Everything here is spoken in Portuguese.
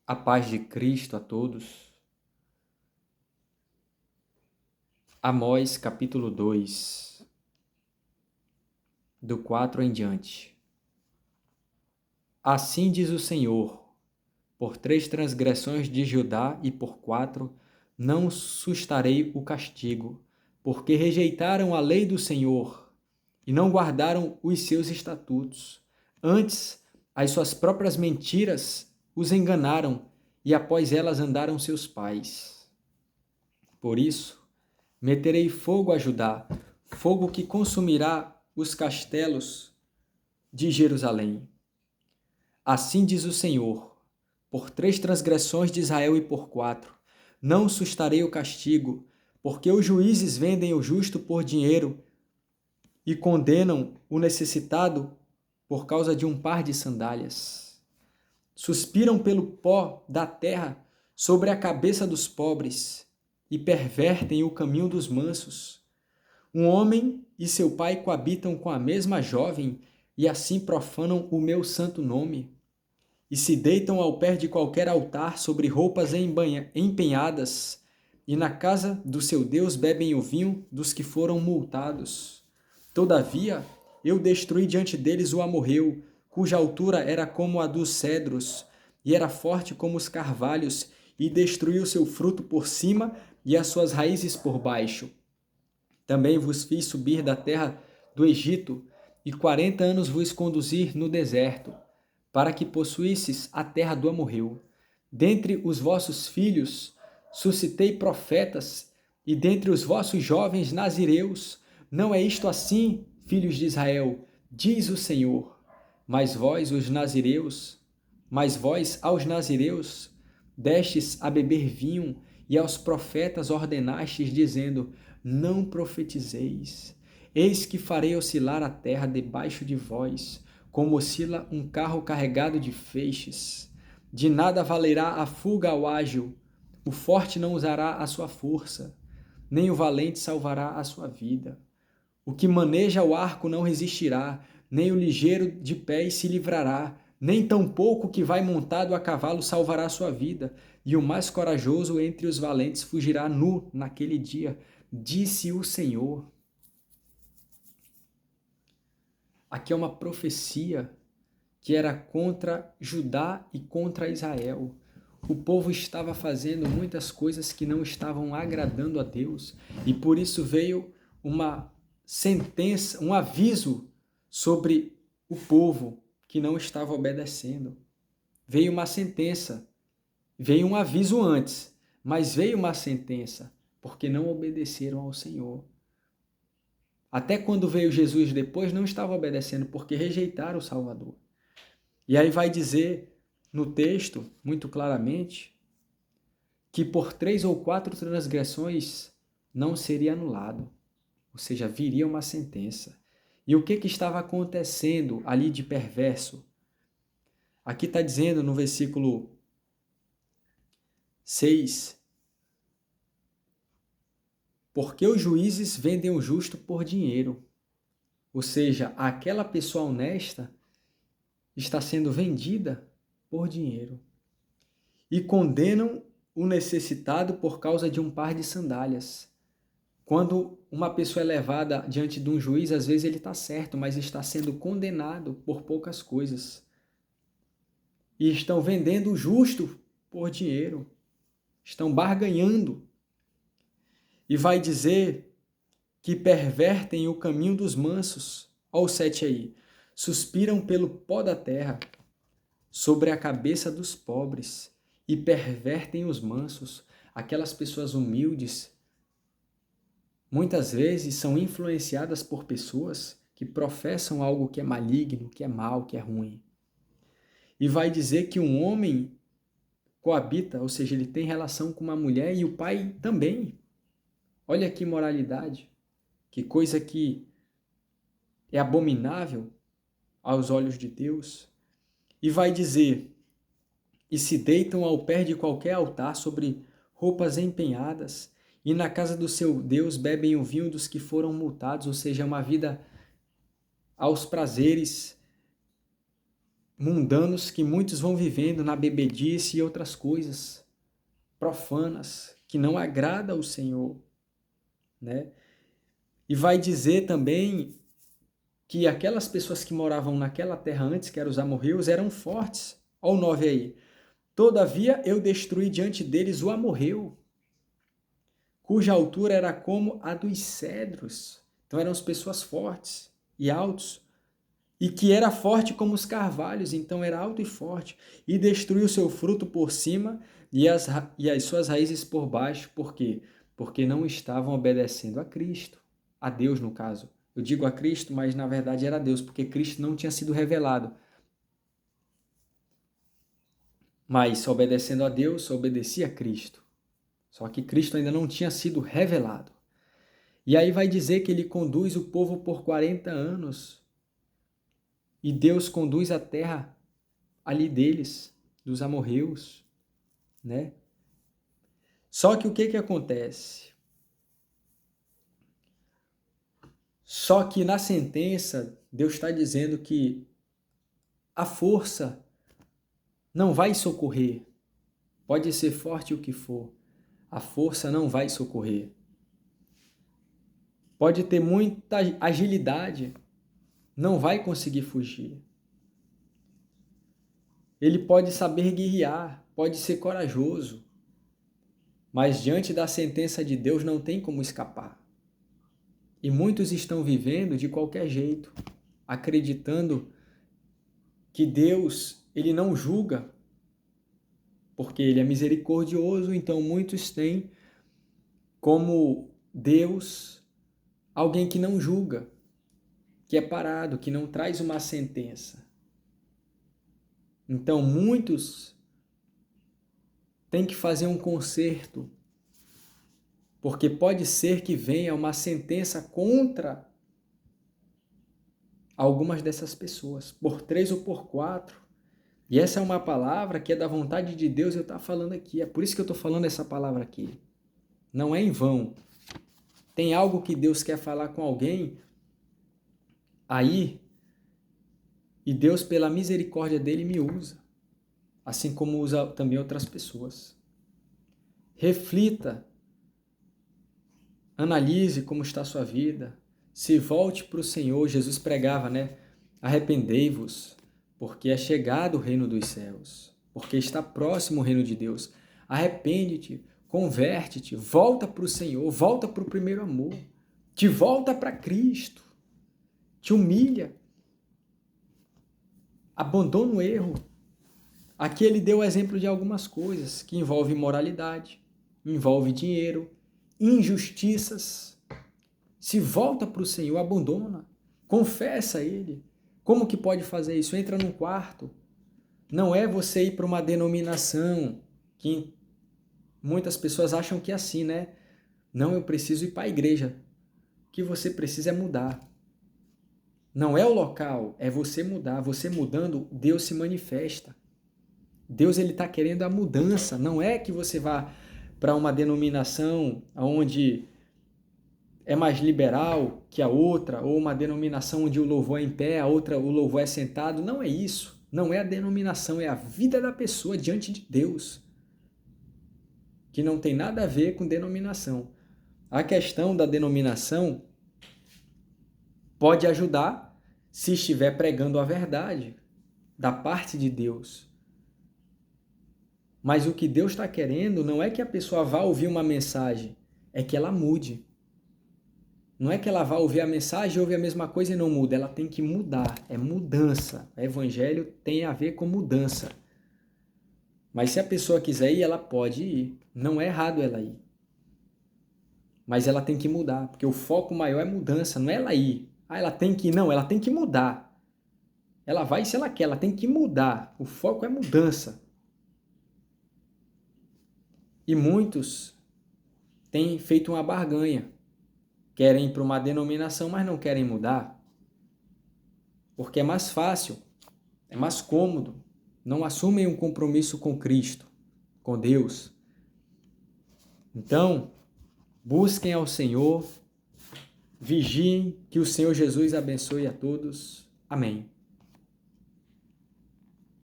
A paz de Cristo a todos. Amós capítulo 2, do 4 em diante. Assim diz o Senhor: por 3 transgressões de Judá e por 4 não sustarei o castigo, porque rejeitaram a lei do Senhor e não guardaram os seus estatutos. Antes, as suas próprias mentiras os enganaram e após elas andaram seus pais. Por isso, meterei fogo a Judá, fogo que consumirá os castelos de Jerusalém. Assim diz o Senhor: por 3 transgressões de Israel e por 4, não sustarei o castigo, porque os juízes vendem o justo por dinheiro e condenam o necessitado por causa de um par de sandálias. Suspiram pelo pó da terra sobre a cabeça dos pobres e pervertem o caminho dos mansos. Um homem e seu pai coabitam com a mesma jovem e assim profanam o meu santo nome. E se deitam ao pé de qualquer altar sobre roupas empenhadas, e na casa do seu Deus bebem o vinho dos que foram multados. Todavia, eu destruí diante deles o amorreu, cuja altura era como a dos cedros, e era forte como os carvalhos, e destruí o seu fruto por cima e as suas raízes por baixo. Também vos fiz subir da terra do Egito, e 40 anos vos conduzir no deserto, para que possuísseis a terra do amorreu. Dentre os vossos filhos suscitei profetas, e dentre os vossos jovens nazireus. Não é isto assim, filhos de Israel, diz o Senhor. Mas vós aos nazireus, destes a beber vinho, e aos profetas ordenastes, dizendo: não profetizeis. Eis que farei oscilar a terra debaixo de vós, como oscila um carro carregado de feixes. De nada valerá a fuga ao ágil, o forte não usará a sua força, nem o valente salvará a sua vida. O que maneja o arco não resistirá, nem o ligeiro de pés se livrará, nem tampouco o que vai montado a cavalo salvará a sua vida, e o mais corajoso entre os valentes fugirá nu naquele dia, disse o Senhor. Aqui é uma profecia que era contra Judá e contra Israel. O povo estava fazendo muitas coisas que não estavam agradando a Deus, e por isso veio uma sentença, um aviso sobre o povo que não estava obedecendo. Veio uma sentença, veio um aviso antes, mas veio uma sentença, porque não obedeceram ao Senhor. Até quando veio Jesus depois, não estava obedecendo, porque rejeitaram o Salvador. E aí vai dizer no texto, muito claramente, que por 3 ou 4 transgressões não seria anulado, ou seja, viria uma sentença. E o que estava acontecendo ali de perverso? Aqui está dizendo no versículo 6, porque os juízes vendem o justo por dinheiro. Ou seja, aquela pessoa honesta está sendo vendida por dinheiro. E condenam o necessitado por causa de um par de sandálias. Quando uma pessoa é levada diante de um juiz, às vezes ele está certo, mas está sendo condenado por poucas coisas. E estão vendendo o justo por dinheiro. Estão barganhando. E vai dizer que pervertem o caminho dos mansos. Olha o 7 aí. Suspiram pelo pó da terra, sobre a cabeça dos pobres, e pervertem os mansos. Aquelas pessoas humildes, muitas vezes são influenciadas por pessoas que professam algo que é maligno, que é mal, que é ruim. E vai dizer que um homem coabita, ou seja, ele tem relação com uma mulher e o pai também. Olha que imoralidade, que coisa que é abominável aos olhos de Deus. E vai dizer, e se deitam ao pé de qualquer altar sobre roupas empenhadas, e na casa do seu Deus bebem o vinho dos que foram multados, ou seja, uma vida aos prazeres, mundanos que muitos vão vivendo na bebedice e outras coisas profanas que não agrada ao Senhor, né? E vai dizer também que aquelas pessoas que moravam naquela terra antes, que eram os amorreus, eram fortes. Olha o 9 aí. Todavia eu destruí diante deles o amorreu, cuja altura era como a dos cedros. Então eram as pessoas fortes e altos, e que era forte como os carvalhos, então era alto e forte, e destruiu o seu fruto por cima e as suas raízes por baixo. Por quê? Porque não estavam obedecendo a Cristo, a Deus no caso. Eu digo a Cristo, mas na verdade era Deus, porque Cristo não tinha sido revelado. Mas só obedecendo a Deus, só obedecia a Cristo. Só que Cristo ainda não tinha sido revelado. E aí vai dizer que ele conduz o povo por 40 anos. E Deus conduz a terra ali deles, dos amorreus, né? Só que o que acontece? Só que na sentença, Deus está dizendo que a força não vai socorrer. Pode ser forte o que for, a força não vai socorrer. Pode ter muita agilidade, não vai conseguir fugir. Ele pode saber guerrear, pode ser corajoso, mas diante da sentença de Deus não tem como escapar. E muitos estão vivendo de qualquer jeito, acreditando que Deus, ele não julga, porque ele é misericordioso, então muitos têm como Deus alguém que não julga, que é parado, que não traz uma sentença. Então muitos têm que fazer um conserto, porque pode ser que venha uma sentença contra algumas dessas pessoas, por 3 ou por 4. E essa é uma palavra que é da vontade de Deus, eu estou falando aqui. É por isso que eu estou falando essa palavra aqui. Não é em vão. Tem algo que Deus quer falar com alguém aí, e Deus, pela misericórdia dele, me usa. Assim como usa também outras pessoas. Reflita. Analise como está a sua vida. Se volte para o Senhor. Jesus pregava, né? Arrependei-vos, porque é chegado o reino dos céus. Porque está próximo o reino de Deus. Arrepende-te, converte-te, volta para o Senhor, volta para o primeiro amor. Te volta para Cristo. Te humilha. Abandona o erro. Aqui ele deu o exemplo de algumas coisas que envolvem moralidade, envolve dinheiro, injustiças. Se volta para o Senhor, abandona, confessa a Ele. Como que pode fazer isso? Entra num quarto. Não é você ir para uma denominação, que muitas pessoas acham que é assim, né? Não, eu preciso ir para a igreja. O que você precisa é mudar. Não é o local, é você mudar. Você mudando, Deus se manifesta. Deus ele está querendo a mudança. Não é que você vá para uma denominação onde é mais liberal que a outra, ou uma denominação onde o louvor é em pé, a outra o louvor é sentado. Não é isso. Não é a denominação, é a vida da pessoa diante de Deus, que não tem nada a ver com denominação. A questão da denominação pode ajudar se estiver pregando a verdade da parte de Deus. Mas o que Deus está querendo não é que a pessoa vá ouvir uma mensagem, é que ela mude. Não é que ela vá ouvir a mensagem, ouve a mesma coisa e não muda. Ela tem que mudar. É mudança. O evangelho tem a ver com mudança. Mas se a pessoa quiser ir, ela pode ir. Não é errado ela ir. Mas ela tem que mudar, porque o foco maior é mudança, não é ela ir. Ah, ela tem que ir. Não, ela tem que mudar. Ela vai se ela quer, ela tem que mudar. O foco é mudança. E muitos têm feito uma barganha. Querem ir para uma denominação, mas não querem mudar. Porque é mais fácil, é mais cômodo. Não assumem um compromisso com Cristo, com Deus. Então, busquem ao Senhor, vigiem, que o Senhor Jesus abençoe a todos. Amém.